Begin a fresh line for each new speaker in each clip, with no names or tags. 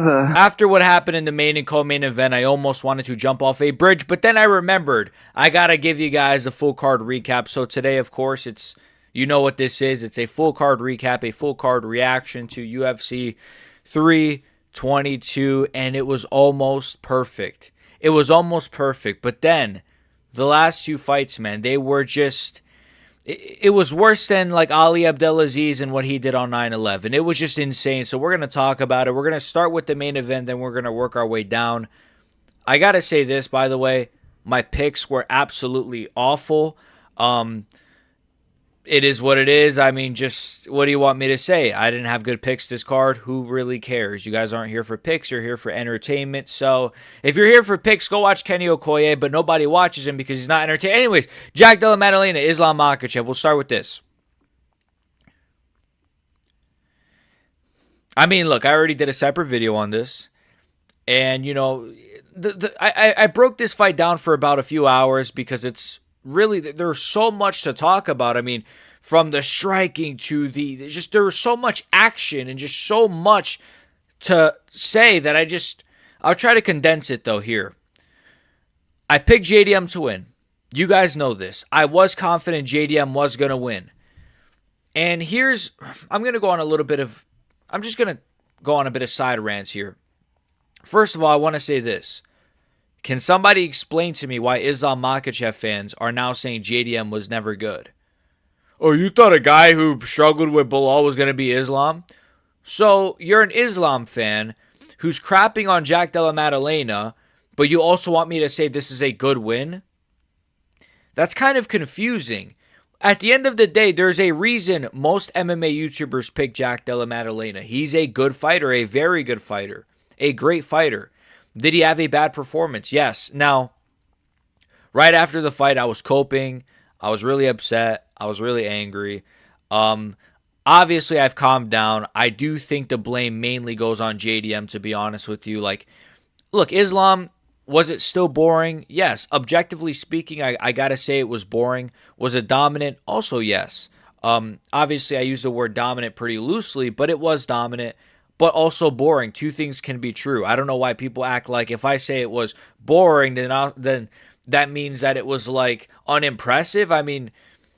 brother.
After what happened in the main and co-main event, I almost wanted to jump off a bridge, but then I remembered I got to give you guys a full card recap. So today, of course, you know what this is. It's a full card recap, a full card reaction to UFC 322, and it was almost perfect. It was almost perfect, but then the last two fights, man, they were just... It was worse than like Ali Abdelaziz and what he did on 9/11. It was just insane. So we're going to talk about it. We're going to start with the main event, then we're going to work our way down. I got to say this, by the way. My picks were absolutely awful. It is what it is. I mean, just what do you want me to say? I didn't have good picks this card. Who really cares? You guys aren't here for picks. You're here for entertainment. So if you're here for picks, go watch Kenny Okoye, but nobody watches him because he's not entertaining. Anyways, Jack Della Maddalena, Islam Makhachev. We'll start with this. I mean, look, I already did a separate video on this. And, you know, I broke this fight down for about a few hours because it's really, there's so much to talk about. I mean, from the striking to there was so much action and just so much to say that I'll try to condense it though here. I picked JDM to win. You guys know this. I was confident JDM was going to win. And I'm going to go on I'm just going to go on a bit of side rants here. First of all, I want to say this. Can somebody explain to me why Islam Makhachev fans are now saying JDM was never good? Oh, you thought a guy who struggled with Beneil was going to be Islam? So you're an Islam fan who's crapping on Jack Della Maddalena, but you also want me to say this is a good win? That's kind of confusing. At the end of the day, there's a reason most MMA YouTubers pick Jack Della Maddalena. He's a good fighter, a very good fighter, a great fighter. Did he have a bad performance? Yes. Now, right after the fight, I was coping. I was really upset. I was really angry. Obviously, I've calmed down. I do think the blame mainly goes on JDM, to be honest with you. Like, look, Islam, was it still boring? Yes. Objectively speaking, I got to say it was boring. Was it dominant? Also, yes. Obviously, I use the word dominant pretty loosely, but it was dominant. But also boring. Two things can be true. I don't know why people act like if I say it was boring, then that means that it was like unimpressive. I mean,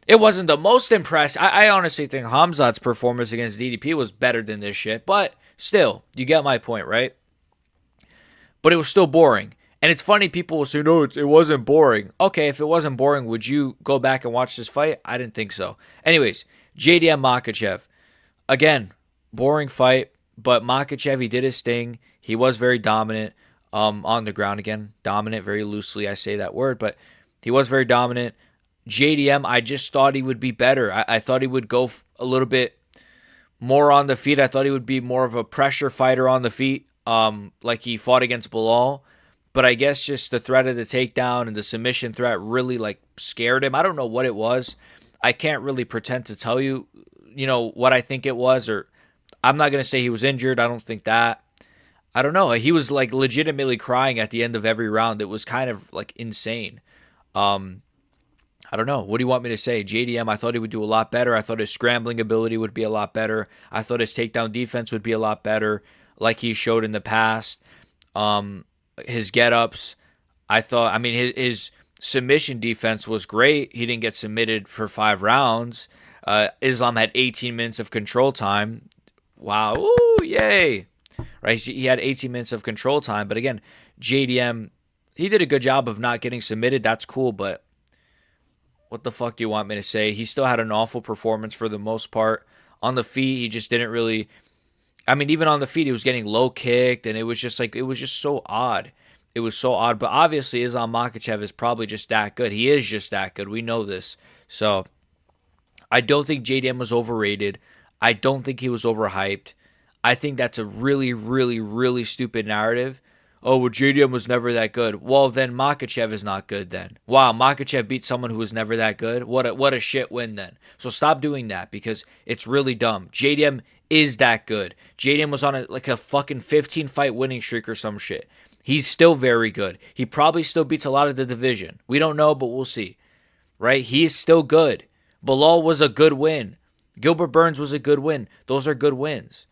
it wasn't the most impressive. I honestly think Khamzat's performance against DDP was better than this shit. But still, you get my point, right? But it was still boring. And it's funny, people will say, no, it wasn't boring. Okay, if it wasn't boring, would you go back and watch this fight? I didn't think so. Anyways, JDM Makhachev. Again, boring fight. But Makhachev, he did his thing. He was very dominant on the ground. Again, dominant, very loosely I say that word. But he was very dominant. JDM, I just thought he would be better. I thought he would go a little bit more on the feet. I thought he would be more of a pressure fighter on the feet, like he fought against Beneil. But I guess just the threat of the takedown and the submission threat really like scared him. I don't know what it was. I can't really pretend to tell you, what I think it was, or I'm not going to say he was injured. I don't think that. I don't know. He was like legitimately crying at the end of every round. It was kind of like insane. I don't know. What do you want me to say? JDM, I thought he would do a lot better. I thought his scrambling ability would be a lot better. I thought his takedown defense would be a lot better, like he showed in the past. His get-ups, his submission defense was great. He didn't get submitted for 5 rounds. Islam had 18 minutes of control time. Wow. Ooh, yay. Right? He had 18 minutes of control time. But again, JDM, he did a good job of not getting submitted. That's cool, but what the fuck do you want me to say? He still had an awful performance for the most part. On the feet, he just didn't really... even on the feet, he was getting low kicked, and it was just so odd. It was so odd. But obviously, Islam Makhachev is probably just that good. He is just that good. We know this. So, I don't think JDM was overrated. I don't think he was overhyped. I think that's a really, really, really stupid narrative. Oh, well, JDM was never that good. Well, then Makhachev is not good then. Wow, Makhachev beat someone who was never that good? What a shit win then. So stop doing that because it's really dumb. JDM is that good. JDM was on a fucking 15-fight winning streak or some shit. He's still very good. He probably still beats a lot of the division. We don't know, but we'll see. Right? He is still good. Beneil was a good win. Gilbert Burns was a good win. Those are good wins.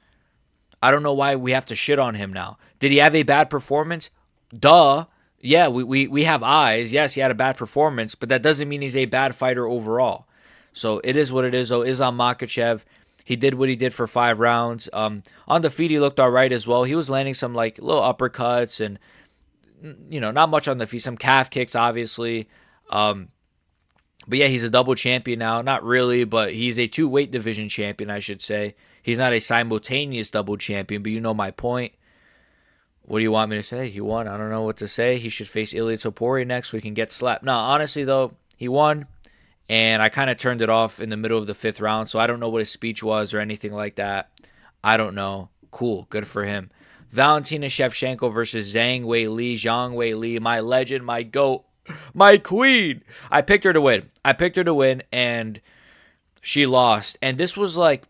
I don't know why we have to shit on him now. Did he have a bad performance? Duh. Yeah, we have eyes. Yes, he had a bad performance, but that doesn't mean he's a bad fighter overall. So it is what it is, though. Islam Makhachev, he did what he did for 5 rounds. On the feet, he looked all right as well. He was landing some like little uppercuts and, not much on the feet. Some calf kicks, obviously. But yeah, he's a double champion now. Not really, but he's a 2-weight division champion, I should say. He's not a simultaneous double champion, but you know my point. What do you want me to say? He won. I don't know what to say. He should face Ilia Topuria next week and get slapped. No, honestly, though, he won. And I kind of turned it off in the middle of the 5th round. So I don't know what his speech was or anything like that. I don't know. Cool. Good for him. Valentina Shevchenko versus Zhang Weili, my legend, my GOAT, my queen. I picked her to win. And she lost. And this was like,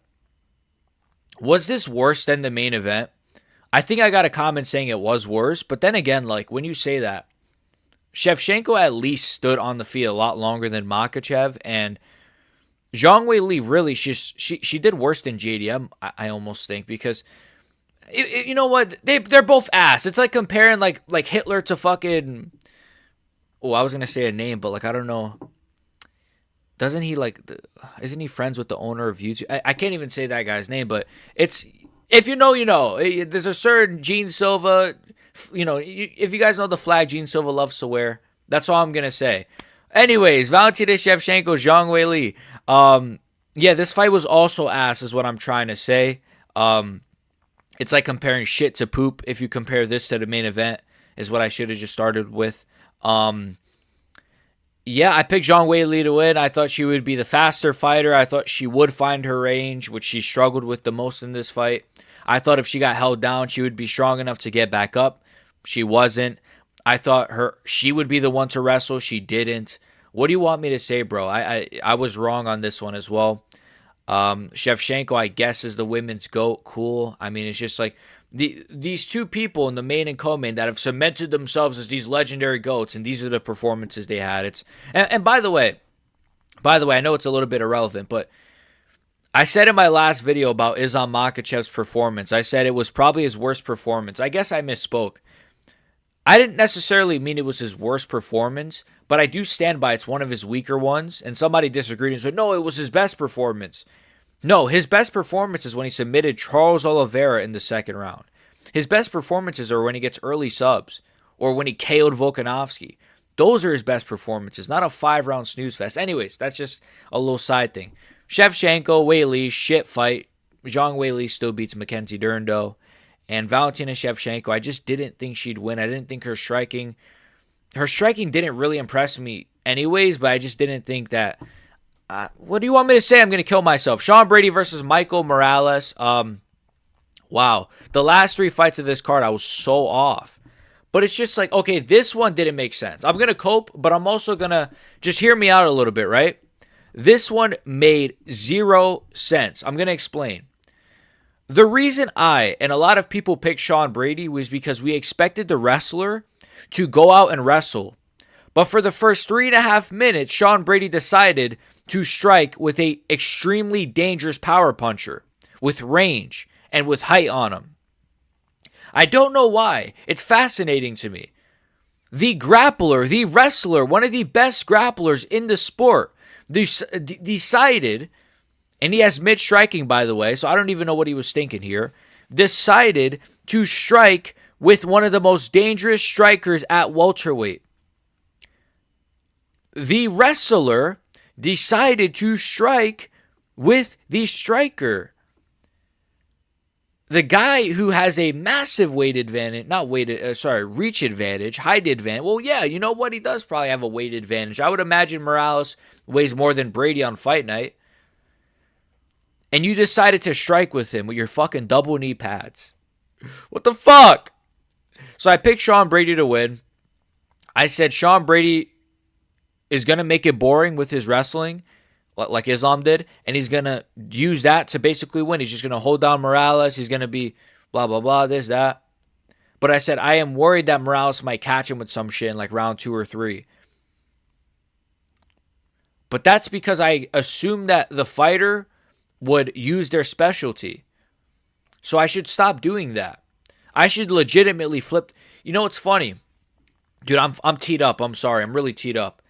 was this worse than the main event? I think I got a comment saying it was worse, but then again, like when you say that, Shevchenko at least stood on the feet a lot longer than Makhachev, and Zhang Weili really she did worse than JDM. I almost think because you know what, they're both ass. It's like comparing like Hitler to fucking. Oh, I was gonna say a name, but like I don't know. Doesn't he isn't he friends with the owner of YouTube? I can't even say that guy's name, but it's. If you know, you know. There's a certain Gene Silva, if you guys know the flag Gene Silva loves to wear, that's all I'm going to say. Anyways, Valentina Shevchenko, Zhang Weili. Yeah, this fight was also ass is what I'm trying to say. It's like comparing shit to poop. If you compare this to the main event is what I should have just started with. Yeah, I picked Zhang Weili to win. I thought she would be the faster fighter. I thought she would find her range, which she struggled with the most in this fight. I thought if she got held down, she would be strong enough to get back up. She wasn't. I thought she would be the one to wrestle. She didn't. What do you want me to say, bro? I was wrong on this one as well. Shevchenko, I guess, is the women's GOAT. Cool. I mean, it's just like these two people in the main and co-main that have cemented themselves as these legendary GOATs, and these are the performances they had. And by the way, I know it's a little bit irrelevant, but I said in my last video about Islam Makhachev's performance, I said it was probably his worst performance. I guess I misspoke. I didn't necessarily mean it was his worst performance, but I do stand by it's one of his weaker ones. And somebody disagreed and said, no, it was his best performance. No, his best performance is when he submitted Charles Oliveira in the 2nd round. His best performances are when he gets early subs or when he KO'd Volkanovski. Those are his best performances, not a 5-round snooze fest. Anyways, that's just a little side thing. Shevchenko, Weili, shit fight. Zhang Weili still beats Mackenzie Dern, though. And Valentina Shevchenko, I just didn't think she'd win. I didn't think her striking didn't really impress me anyways, but I just didn't think that. What do you want me to say? I'm going to kill myself. Sean Brady versus Michael Morales. Wow. The last 3 fights of this card, I was so off. But it's just like, okay, this one didn't make sense. I'm going to cope, but I'm also going to just hear me out a little bit, right? This one made 0 sense. I'm going to explain. The reason I and a lot of people picked Sean Brady was because we expected the wrestler to go out and wrestle. But for the first 3.5 minutes, Sean Brady decided to strike with a extremely dangerous power puncher with range and with height on him. I don't know why. It's fascinating to me. The grappler, the wrestler, one of the best grapplers in the sport, decided, and he has mid-striking, by the way, so I don't even know what he was thinking here, decided to strike with one of the most dangerous strikers at welterweight. The wrestler decided to strike with the striker. The guy who has a massive weight advantage, reach advantage, height advantage. Well, yeah, you know what? He does probably have a weight advantage. I would imagine Morales weighs more than Brady on fight night. And you decided to strike with him with your fucking double knee pads. What the fuck? So I picked Sean Brady to win. I said Sean Brady is going to make it boring with his wrestling, like Islam did, and he's going to use that to basically win. He's just going to hold down Morales. He's going to be blah, blah, blah, this, that. But I said I am worried that Morales might catch him with some shit in like round 2 or 3. But that's because I assumed that the fighter would use their specialty. So I should stop doing that. I should legitimately flip. You know what's funny? Dude, I'm teed up. I'm sorry. I'm really teed up.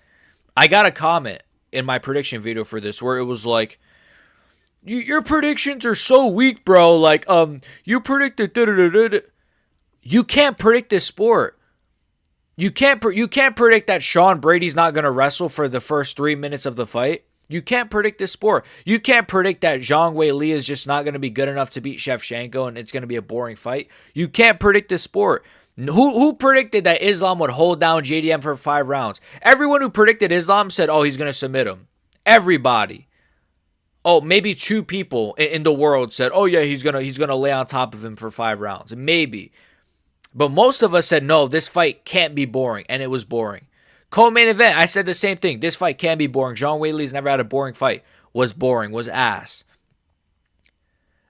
I got a comment in my prediction video for this where it was like, your predictions are so weak, bro. Like, you predicted da-da-da-da-da. You can't predict this sport. You can't predict that Sean Brady's not going to wrestle for the first 3 minutes of the fight. You can't predict this sport. You can't predict that Zhang Weili is just not going to be good enough to beat Shevchenko and it's going to be a boring fight. You can't predict this sport. Who predicted that Islam would hold down JDM for 5 rounds? Everyone who predicted Islam said, oh, he's going to submit him. Everybody. Oh, maybe 2 people in the world said, oh, yeah, he's gonna lay on top of him for 5 rounds. Maybe. But most of us said, no, this fight can't be boring. And it was boring. Co-main event, I said the same thing. This fight can be boring. Zhang Weili's never had a boring fight. Was boring. Was ass.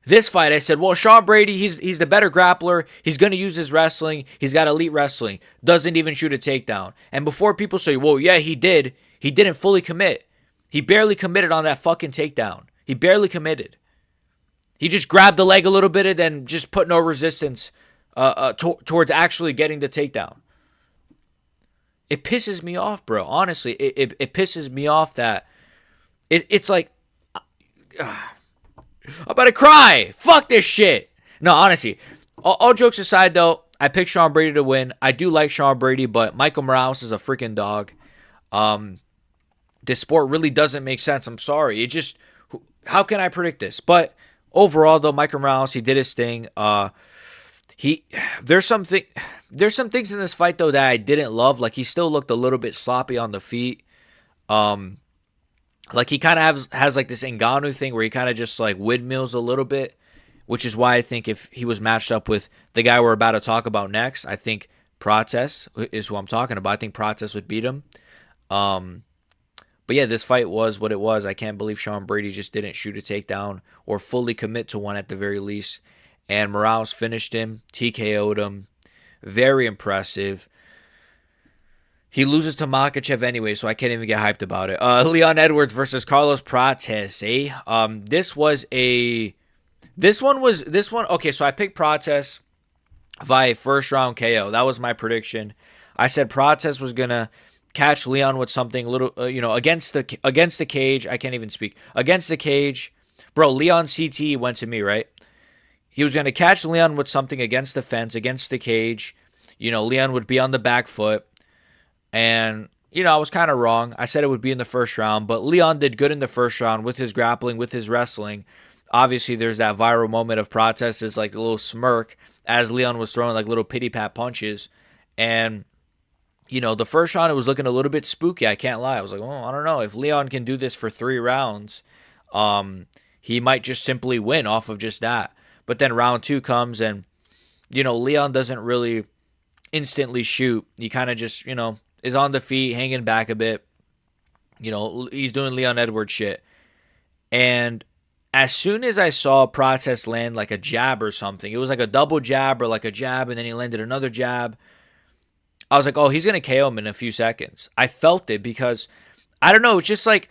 This fight, I said, well, Sean Brady, he's the better grappler. He's going to use his wrestling. He's got elite wrestling. Doesn't even shoot a takedown. And before people say, well, yeah, he did. He didn't fully commit. He barely committed on that fucking takedown. He barely committed. He just grabbed the leg a little bit and then just put no resistance towards actually getting the takedown. It pisses me off, bro. Honestly, it pisses me off that it's like, I'm about to cry. Fuck this shit. No, honestly, all jokes aside, though, I picked Sean Brady to win. I do like Sean Brady, but Michael Morales is a freaking dog. This sport really doesn't make sense. I'm sorry. It just, how can I predict this? But overall, though, Michael Morales, he did his thing. There's some things in this fight though that I didn't love. Like he still looked a little bit sloppy on the feet. Like he kind of has like this Ngannou thing where he kind of just like windmills a little bit, which is why I think if he was matched up with the guy we're about to talk about next, I think Prates is who I'm talking about. I think Prates would beat him. But yeah, this fight was what it was. I can't believe Sean Brady just didn't shoot a takedown or fully commit to one at the very least. And Morales finished him, TKO'd him. Very impressive. He loses to Makhachev anyway, so I can't even get hyped about it. Leon Edwards versus Carlos Prates, eh? Okay, so I picked Prates via first round KO. That was my prediction. I said Prates was going to catch Leon with something little, against the cage. I can't even speak. Against the cage. Bro, Leon CT went to me, right? He was going to catch Leon with something against the fence, against the cage. Leon would be on the back foot. And, I was kind of wrong. I said it would be in the first round, but Leon did good in the first round with his grappling, with his wrestling. Obviously, there's that viral moment of Prates' like a little smirk as Leon was throwing like little pity-pat punches. And, the first round, it was looking a little bit spooky. I can't lie. I was like, oh, I don't know. If Leon can do this for 3 rounds, he might just simply win off of just that. But then round 2 comes and, Leon doesn't really instantly shoot. He kind of just, is on the feet, hanging back a bit. He's doing Leon Edwards shit. And as soon as I saw Prates land like a jab or something, it was like a double jab or like a jab, and then he landed another jab. I was like, oh, he's going to KO him in a few seconds. I felt it because, I don't know, it's just like,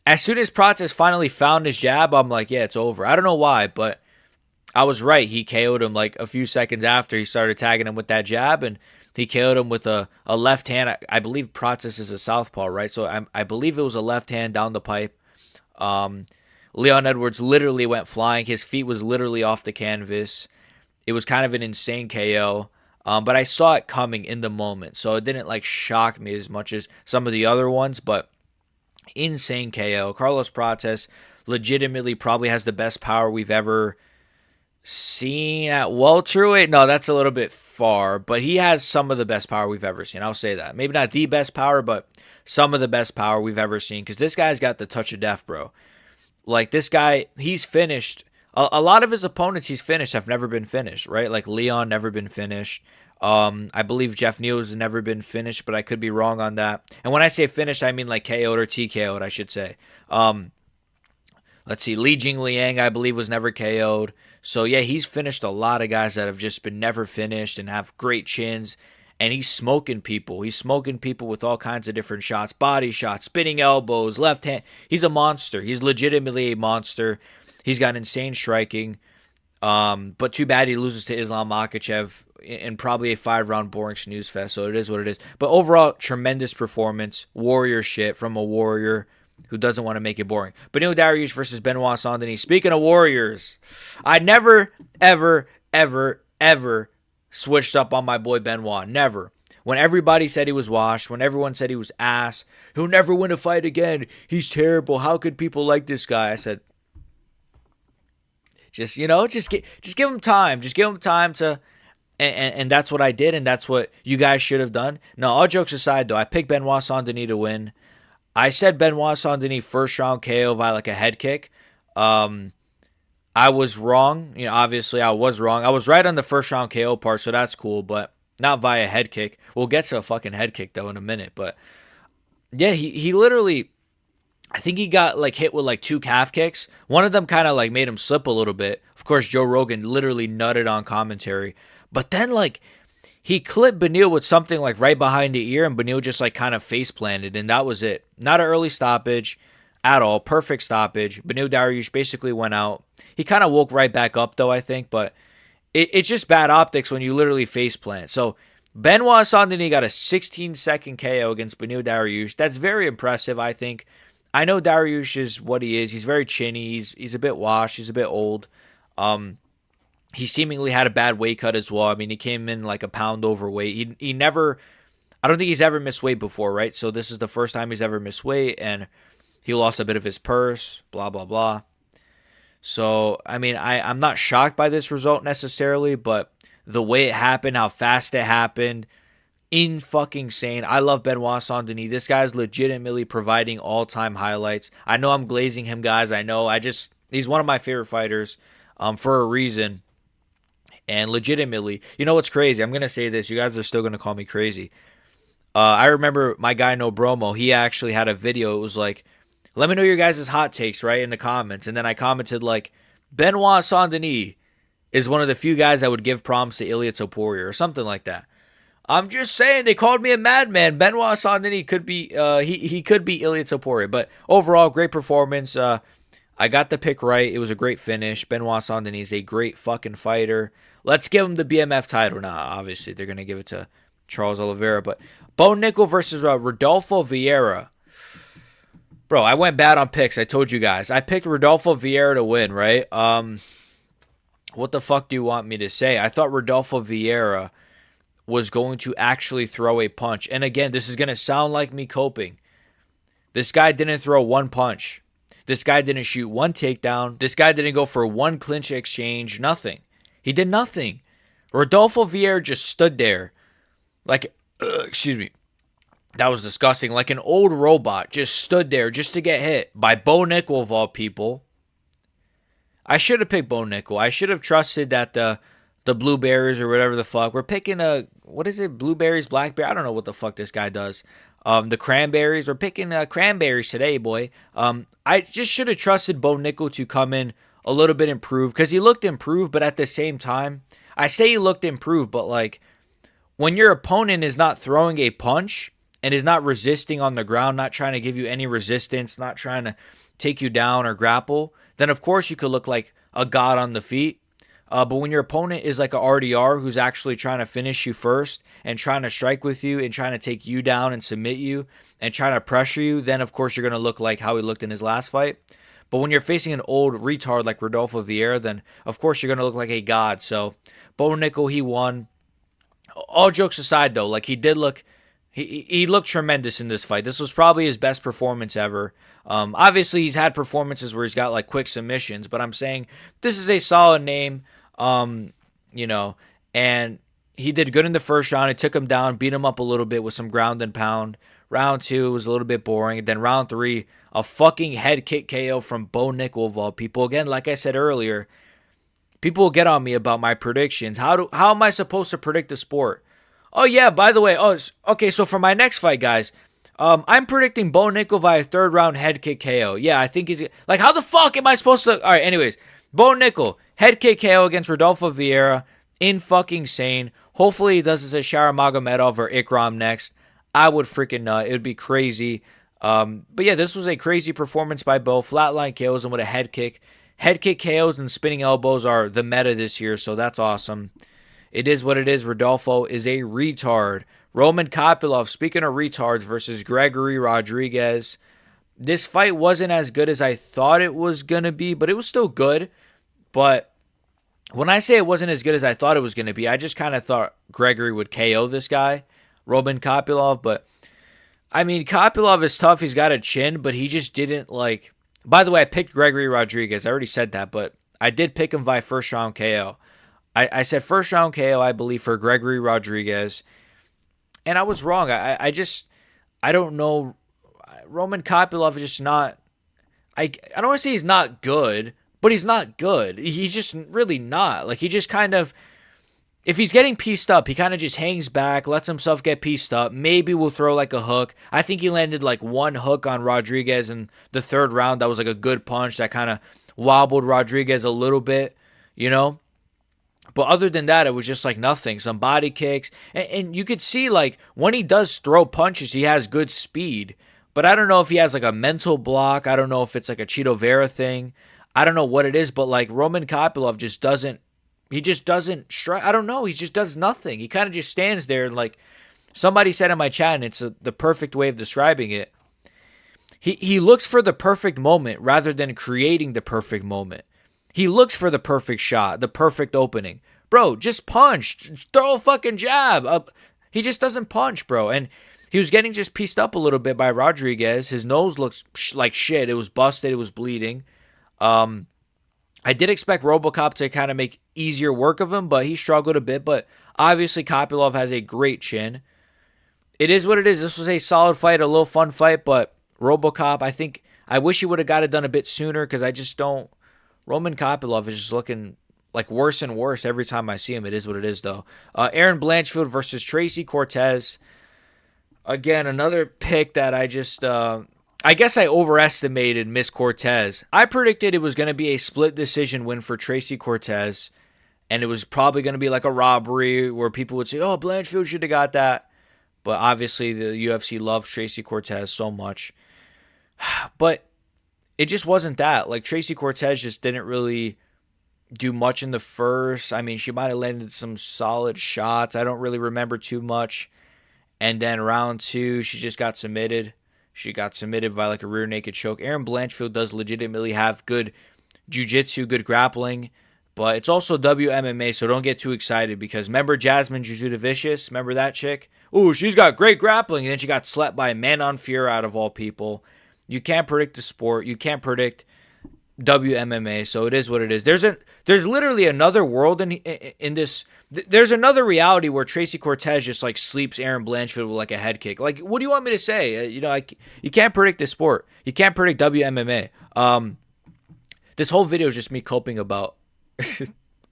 as soon as Prates finally found his jab, I'm like, yeah, it's over. I don't know why, but I was right. He KO'd him like a few seconds after he started tagging him with that jab, and he KO'd him with a left hand. I believe Prates is a southpaw, right? So I believe it was a left hand down the pipe. Leon Edwards literally went flying. His feet was literally off the canvas. It was kind of an insane KO. But I saw it coming in the moment, so it didn't like shock me as much as some of the other ones. But insane KO. Carlos Prates legitimately probably has the best power we've ever seen at welterweight. No, that's a little bit far, but he has some of the best power we've ever seen. I'll say that. Maybe not the best power, but some of the best power we've ever seen, because this guy's got the touch of death, bro. Like, this guy, he's finished. A lot of his opponents he's finished have never been finished, right? Like Leon, never been finished. I believe Jeff Neal's has never been finished, but I could be wrong on that. And when I say finished, I mean like KO'd or TKO'd, I should say. Let's see, Li Jingliang, I believe, was never KO'd. So, yeah, he's finished a lot of guys that have just been never finished and have great chins. And he's smoking people. He's smoking people with all kinds of different shots, body shots, spinning elbows, left hand. He's a monster. He's legitimately a monster. He's got insane striking. But too bad he loses to Islam Makhachev in probably a 5-round boring snooze fest. So it is what it is. But overall, tremendous performance. Warrior shit from a warrior who doesn't want to make it boring. Beneil Dariush versus Benoit Saint-Denis. Speaking of warriors, I never, ever, ever, ever switched up on my boy Benoit. Never. When everybody said he was washed, when everyone said he was ass, he'll never win a fight again. He's terrible. How could people like this guy? I said, just give him time. Just give him time to, and that's what I did, and that's what you guys should have done. No, all jokes aside, though, I picked Benoit Saint-Denis to win. I said Benoit Saint-Denis first round KO by like a head kick. I was wrong. Obviously I was wrong. I was right on the first round KO part, so that's cool, but not via head kick. We'll get to a fucking head kick, though, in a minute. But, yeah, he literally, I think he got, like, hit with, like, 2 calf kicks. One of them kind of, like, made him slip a little bit. Of course, Joe Rogan literally nutted on commentary. But then, like, he clipped Beneil with something, like, right behind the ear, and Beneil just, like, kind of face planted, and that was it. Not an early stoppage at all. Perfect stoppage. Beneil Dariush basically went out. He kind of woke right back up, though, I think, but it's just bad optics when you literally face plant. So Benoit Saint-Denis got a 16-second KO against Beneil Dariush. That's very impressive, I think. I know Dariush is what he is. He's very chinny. He's a bit washed. He's a bit old. He seemingly had a bad weight cut as well. I mean, he came in like a pound overweight. He never, I don't think he's ever missed weight before, right? So this is the first time he's ever missed weight, and he lost a bit of his purse, blah, blah, blah. So, I mean, I'm not shocked by this result necessarily, but the way it happened, how fast it happened, fucking insane. I love Benoit Saint-Denis. This guy's legitimately providing all-time highlights. I know I'm glazing him, guys. I know. He's one of my favorite fighters for a reason. And legitimately, you know what's crazy? I'm going to say this. You guys are still going to call me crazy. I remember my guy No Bromo. He actually had a video. It was like, let me know your guys' hot takes, right, in the comments. And then I commented, like, Benoit Saint-Denis is one of the few guys I would give prompts to Ilia Topuria or something like that. I'm just saying, they called me a madman. Benoit Saint-Denis could be, he could be Ilia Topuria. But overall, great performance. I got the pick right. It was a great finish. Benoit Saint-Denis is a great fucking fighter. Let's give him the BMF title. Now, obviously, they're going to give it to Charles Oliveira. But Bo Nickal versus Rodolfo Vieira. Bro, I went bad on picks. I told you guys. I picked Rodolfo Vieira to win, right? What the fuck do you want me to say? I thought Rodolfo Vieira was going to actually throw a punch. And again, this is going to sound like me coping. This guy didn't throw one punch. This guy didn't shoot one takedown. This guy didn't go for one clinch exchange. Nothing. He did nothing. Rodolfo Vieira just stood there like, excuse me. That was disgusting. Like an old robot just stood there just to get hit by Bo Nickal of all people. I should have picked Bo Nickal. I should have trusted that the blueberries or whatever the fuck. We're picking what is it? Blueberries, blackberry? I don't know what the fuck this guy does. The cranberries. We're picking cranberries today, boy. I just should have trusted Bo Nickal to come in a little bit improved because he looked improved, but at the same time, I say he looked improved, but like when your opponent is not throwing a punch and is not resisting on the ground, not trying to give you any resistance, not trying to take you down or grapple, then of course you could look like a god on the feet. But when your opponent is like a RDR who's actually trying to finish you first and trying to strike with you and trying to take you down and submit you and trying to pressure you, then of course you're going to look like how he looked in his last fight. But when you're facing an old retard like Rodolfo Vieira, then of course you're going to look like a god. So Bo Nickal, he won. All jokes aside though, like he did look... He looked tremendous in this fight. This was probably his best performance ever. Obviously, he's had performances where he's got like quick submissions, but I'm saying this is a solid name, and he did good in the first round. It took him down, beat him up a little bit with some ground and pound. Round 2 was a little bit boring. Then round 3, a fucking head kick KO from Bo Nickal of all people. Again, like I said earlier, people will get on me about my predictions. How am I supposed to predict the sport? Oh, yeah, by the way, okay, so for my next fight, guys, I'm predicting Bo Nickal via 3rd round head kick KO. Yeah, I think he's... Like, how the fuck am I supposed to... All right, anyways, Bo Nickal, head kick KO against Rodolfo Vieira, fucking sane. Hopefully he does this at Sharamagomedov or Ikram next. I would freaking nut. It would be crazy. But yeah, this was a crazy performance by Bo. Flatline KOs him with a head kick. Head kick KOs and spinning elbows are the meta this year, so that's awesome. It is what it is. Rodolfo is a retard. Roman Kopylov, speaking of retards, versus Gregory Rodrigues. This fight wasn't as good as I thought it was going to be, but it was still good. But when I say it wasn't as good as I thought it was going to be, I just kind of thought Gregory would KO this guy, Roman Kopylov. But, I mean, Kopylov is tough. He's got a chin, but he just didn't, like... By the way, I picked Gregory Rodrigues. I already said that, but I did pick him by first round KO. I said first round KO, I believe, for Gregory Rodrigues. And I was wrong. I don't know. Roman Kopylov is just not... I don't want to say he's not good, but he's not good. He's just really not. Like, he just kind of... If he's getting pieced up, he kind of just hangs back, lets himself get pieced up. Maybe we'll throw like a hook. I think he landed like one hook on Rodrigues in the third round. That was like a good punch that kind of wobbled Rodrigues a little bit, you know? But other than that, it was just like nothing. Some body kicks. And you could see, like, when he does throw punches, he has good speed. But I don't know if he has like a mental block. I don't know if it's like a Cheeto Vera thing. I don't know what it is. But like Roman Kopylov just doesn't. He just doesn't strike. I don't know. He just does nothing. He kind of just stands there and, like somebody said in my chat, and it's the perfect way of describing it. He looks for the perfect moment rather than creating the perfect moment. He looks for the perfect shot, the perfect opening. Bro, just punch. Throw a fucking jab. He just doesn't punch, bro. And he was getting just pieced up a little bit by Rodrigues. His nose looks like shit. It was busted. It was bleeding. I did expect RoboCop to kind of make easier work of him, but he struggled a bit. But obviously, Kopylov has a great chin. It is what it is. This was a solid fight, a little fun fight, but RoboCop, I wish he would have got it done a bit sooner because I just don't. Roman Kopylov is just looking like worse and worse every time I see him. It is what it is, though. Erin Blanchfield versus Tracy Cortez. Again, another pick that I just... I guess I overestimated Miss Cortez. I predicted it was going to be a split decision win for Tracy Cortez, and it was probably going to be like a robbery where people would say, oh, Blanchfield should have got that. But obviously the UFC loves Tracy Cortez so much. But it just wasn't that. Like, Tracy Cortez just didn't really do much in the first. I mean, she might have landed some solid shots. I don't really remember too much. And then round 2, she just got submitted. She got submitted by like a rear naked choke. Erin Blanchfield does legitimately have good jiu-jitsu, good grappling. But it's also WMMA, so don't get too excited because remember Jasmine Jujutavicius? Remember that chick? Ooh, she's got great grappling. And then she got slept by Manon Fiora out of all people. You can't predict the sport. You can't predict WMMA, so it is what it is. There's literally another world in this. There's another reality where Tracy Cortez just like sleeps Erin Blanchfield with like a head kick. Like, what do you want me to say? You can't predict the sport. You can't predict WMMA. This whole video is just me coping about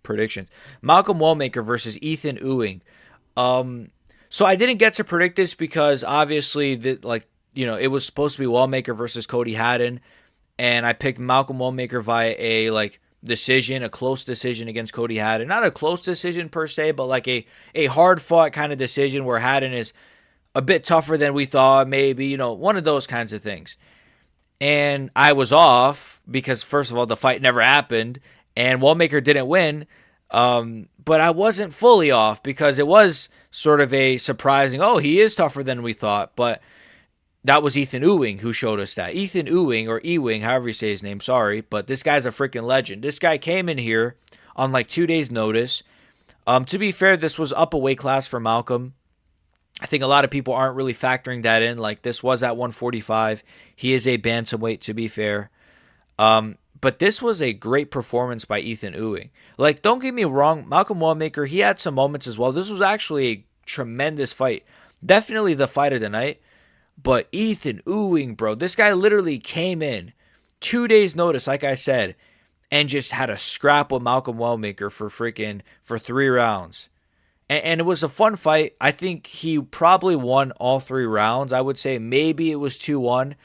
predictions. Malcolm Wellmaker versus Ethyn Ewing. So I didn't get to predict this because obviously it was supposed to be Wellmaker versus Cody Haddon, and I picked Malcolm Wellmaker via a decision, a close decision against Cody Haddon. Not a close decision per se, but like a hard fought kind of decision where Haddon is a bit tougher than we thought, maybe, one of those kinds of things. And I was off because, first of all, the fight never happened, and Wellmaker didn't win. But I wasn't fully off because it was sort of a surprising, he is tougher than we thought. But that was Ethyn Ewing who showed us that. Ethyn Ewing, or Ewing, however you say his name, sorry. But this guy's a freaking legend. This guy came in here on like 2 days' notice. To be fair, this was up a weight class for Malcolm. I think a lot of people aren't really factoring that in. Like, this was at 145. He is a bantamweight, to be fair. But this was a great performance by Ethyn Ewing. Like, don't get me wrong, Malcolm Wellmaker, he had some moments as well. This was actually a tremendous fight. Definitely the fight of the night. But Ethyn Ewing, bro, this guy literally came in 2 days' notice, like I said, and just had a scrap with Malcolm Wellmaker for 3 rounds. And it was a fun fight. I think he probably won all 3 rounds. I would say maybe it was 2-1.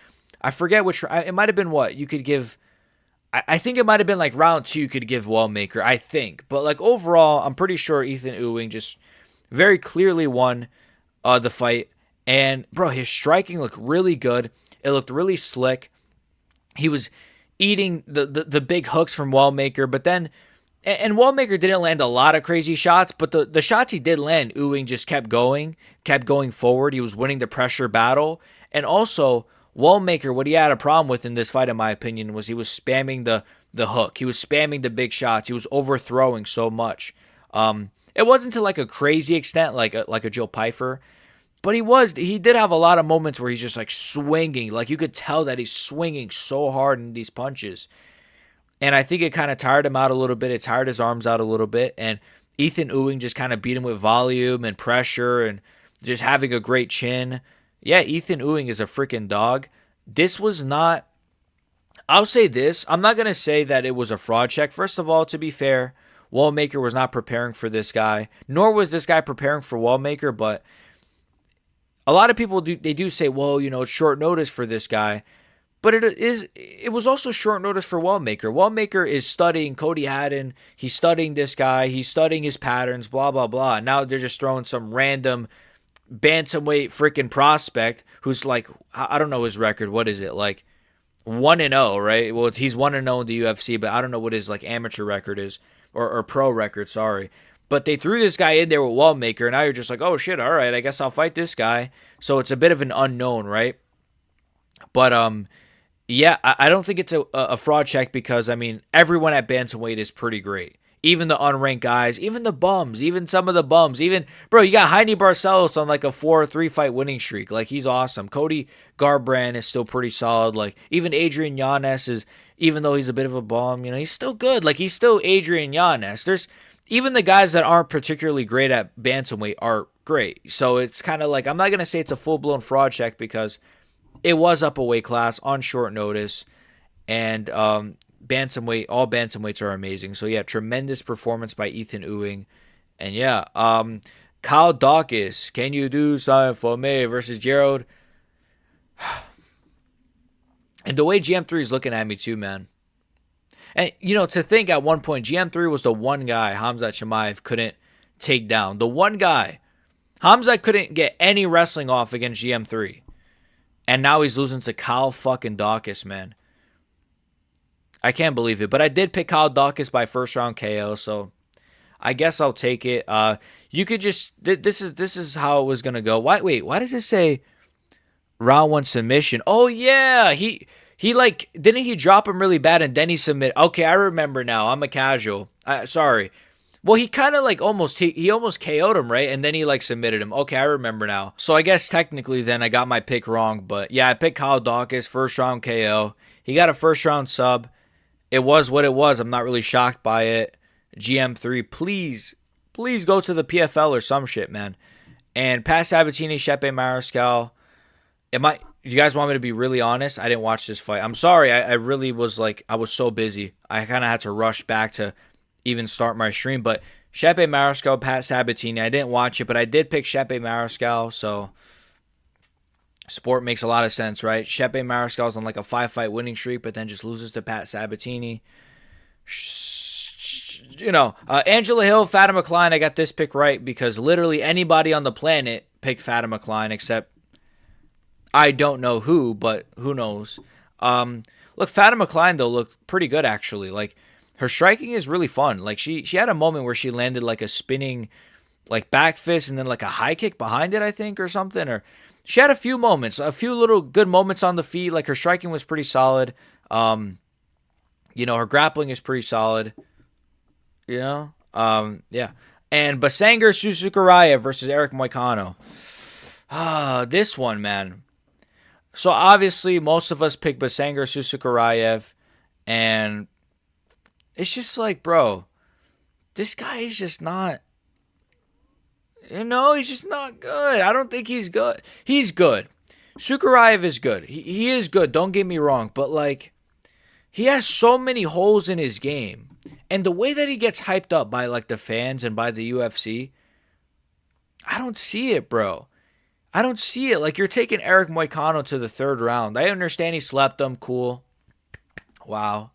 I forget which. It might have been what you could give. I think it might have been like round 2 you could give Wellmaker, I think. But like overall, I'm pretty sure Ethyn Ewing just very clearly won the fight. And, bro, his striking looked really good. It looked really slick. He was eating the big hooks from Wellmaker, but then and Wellmaker didn't land a lot of crazy shots, but the shots he did land, Ewing just kept going forward. He was winning the pressure battle. And also, Wellmaker, what he had a problem with in this fight, in my opinion, was he was spamming the hook. He was spamming the big shots. He was overthrowing so much. It wasn't to like a crazy extent, like a Joe Pyfer, but he did have a lot of moments where he's just like swinging. Like you could tell that he's swinging so hard in these punches. And I think it kind of tired him out a little bit. It tired his arms out a little bit. And Ethyn Ewing just kind of beat him with volume and pressure and just having a great chin. Yeah, Ethyn Ewing is a freaking dog. This was not... I'll say this. I'm not going to say that it was a fraud check. First of all, to be fair, Wellmaker was not preparing for this guy. Nor was this guy preparing for Wellmaker. But a lot of people do say, well, it's short notice for this guy. But it was also short notice for Wellmaker. Wellmaker is studying Cody Haddon. He's studying this guy. He's studying his patterns, blah, blah, blah. Now they're just throwing some random bantamweight freaking prospect who's like, I don't know his record. What is it? Like 1-0, right? Well, he's 1-0 in the UFC, but I don't know what his like amateur record is or pro record, sorry. But they threw this guy in there with Wellmaker, and now you're just like, oh shit, all right, I guess I'll fight this guy. So it's a bit of an unknown, right? But yeah, I don't think it's a fraud check because, I mean, everyone at bantamweight is pretty great. Even the unranked guys, even the bums, even some of the bums. Even, bro, you got Heine Barcelos on like a 4-3 fight winning streak. Like, he's awesome. Cody Garbrandt is still pretty solid. Like, even Adrian Yanez is, even though he's a bit of a bum, he's still good. Like, he's still Adrian Yanez. There's, even the guys that aren't particularly great at bantamweight are great. So it's kind of like, I'm not going to say it's a full-blown fraud check because it was up a weight class on short notice, and bantamweight, all bantamweights are amazing. So yeah, tremendous performance by Ethyn Ewing, and yeah, Kyle Daukaus, can you do something for me versus Gerald? And the way GM3 is looking at me too, man. And to think at one point GM3 was the one guy Khamzat Chimaev couldn't take down. The one guy Khamzat couldn't get any wrestling off against GM3. And now he's losing to Kyle fucking Daukaus, man. I can't believe it. But I did pick Kyle Daukaus by first round KO, so I guess I'll take it. You could just... This is how it was going to go. Wait, why does it say round 1 submission? Oh, yeah. He like... Didn't he drop him really bad and then he submit? Okay, I remember now. I'm a casual. Sorry. Well, he kind of like almost KO'd him, right? And then he like submitted him. Okay, I remember now. So I guess technically then I got my pick wrong. But yeah, I picked Kyle Daukaus, first round KO. He got a first round sub. It was what it was. I'm not really shocked by it. GM3, please go to the PFL or some shit, man. And Pat Sabatini, Chepe Mariscal. If you guys want me to be really honest, I didn't watch this fight. I'm sorry. I really was like, I was so busy. I kind of had to rush back to even start my stream. But Chepe Mariscal, Pat Sabatini, I didn't watch it, but I did pick Chepe Mariscal, so sport makes a lot of sense, right? Chepe Mariscal's on like a 5-fight winning streak, but then just loses to Pat Sabatini. Angela Hill, Fatima Klein, I got this pick right because literally anybody on the planet picked Fatima Klein except I don't know who, but who knows. Look, Fatima Klein, though, looked pretty good, actually. Like, her striking is really fun. Like, she had a moment where she landed, like, a spinning, like, back fist and then, like, a high kick behind it, I think, or something. Or she had a few moments, a few little good moments on the feet. Like, her striking was pretty solid. Her grappling is pretty solid. Yeah. And Basanger Susukaraya versus Eric Moicano. This one, man. So, obviously, most of us pick Basanger Susukarayev, and it's just like, bro, this guy is just not, he's just not good. I don't think he's good. He's good. Sukarayev is good. He is good, don't get me wrong, but, like, he has so many holes in his game, and the way that he gets hyped up by, like, the fans and by the UFC, I don't see it, bro. I don't see it. Like, you're taking Eric Moicano to the 3rd round. I understand he slept him. Cool. Wow.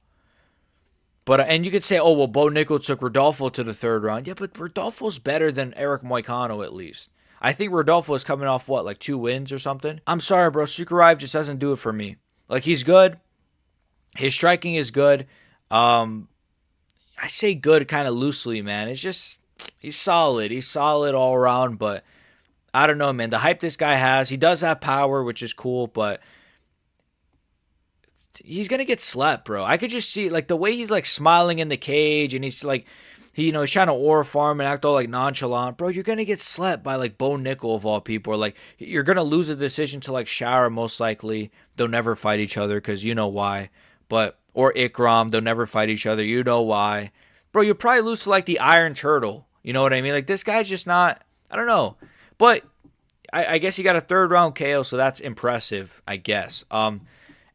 But, and you could say, oh, well, Bo Nickal took Rodolfo to the 3rd round. Yeah, but Rodolfo's better than Eric Moicano, at least. I think Rodolfo is coming off, like 2 wins or something? I'm sorry, bro. Sukarayev just doesn't do it for me. Like, he's good. His striking is good. I say good kind of loosely, man. It's just he's solid. He's solid all around, but I don't know, man. The hype this guy has, he does have power, which is cool, but he's gonna get slept, bro. I could just see like the way he's like smiling in the cage, and he's like, he's trying to aura farm and act all like nonchalant, bro. You're gonna get slept by like Bo Nickal of all people, or like you're gonna lose a decision to like Shara most likely. They'll never fight each other because you know why, but or Ikram, they'll never fight each other. You know why, bro? You'll probably lose to like the Iron Turtle. You know what I mean? Like this guy's just not. I don't know, but I guess he got a third round KO, so that's impressive, I guess.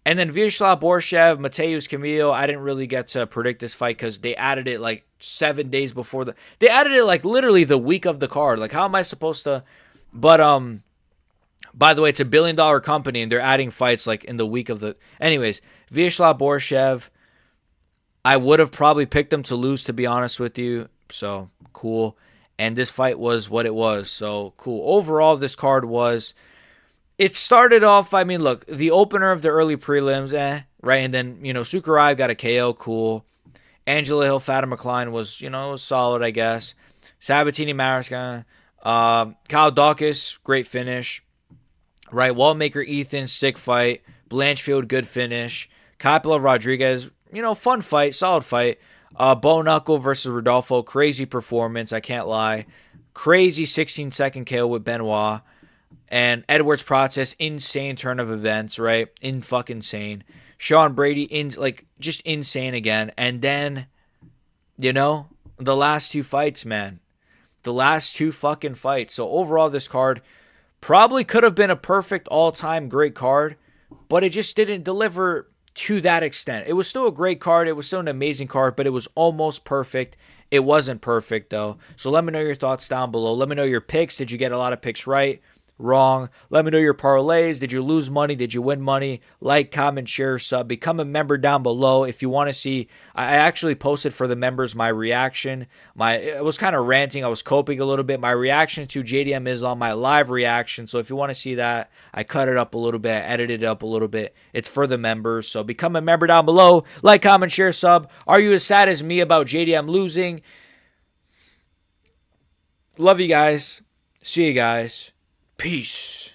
And then Vyacheslav Borshev, Mateusz Camillo, I didn't really get to predict this fight because they added it like 7 days before they added it like literally the week of the card. Like how am I supposed to? But by the way, it's a $1 billion company and they're adding fights like in the week of the. Anyways, Vyacheslav Borshev, I would have probably picked him to lose, to be honest with you. So cool. And this fight was what it was. So cool. Overall, this card was. It started off, I mean, look, the opener of the early prelims, right? And then, Sukarai got a KO, cool. Angela Hill, Fatima Klein was, was solid, I guess. Sabatini, Meerschaert, Kyle Daukaus, great finish. Right, Wellmaker, Ethyn, sick fight. Blanchfield, good finish. Kopylov, Rodrigues, fun fight, solid fight. Bo Knuckle versus Rodolfo, crazy performance, I can't lie. Crazy 16-second KO with Benoit. And Edwards Prates, insane turn of events, right? Fucking insane. Sean Brady, just insane again. And then, the last two fights, man. The last two fucking fights. So overall, this card probably could have been a perfect all-time great card, but it just didn't deliver to that extent. It was still a great card. It was still an amazing card, but it was almost perfect. It wasn't perfect, though. So let me know your thoughts down below. Let me know your picks. Did you get a lot of picks right? Wrong. Let me know your parlays. Did you lose money? Did you win money? Like, comment, share, sub. Become a member down below if you want to see. I actually posted for the members my reaction. I was kind of ranting. I was coping a little bit. My reaction to JDM Islam, my live reaction. So if you want to see that, I cut it up a little bit. I edited it up a little bit. It's for the members. So become a member down below. Like, comment, share, sub. Are you as sad as me about JDM losing? Love you guys. See you guys. Peace.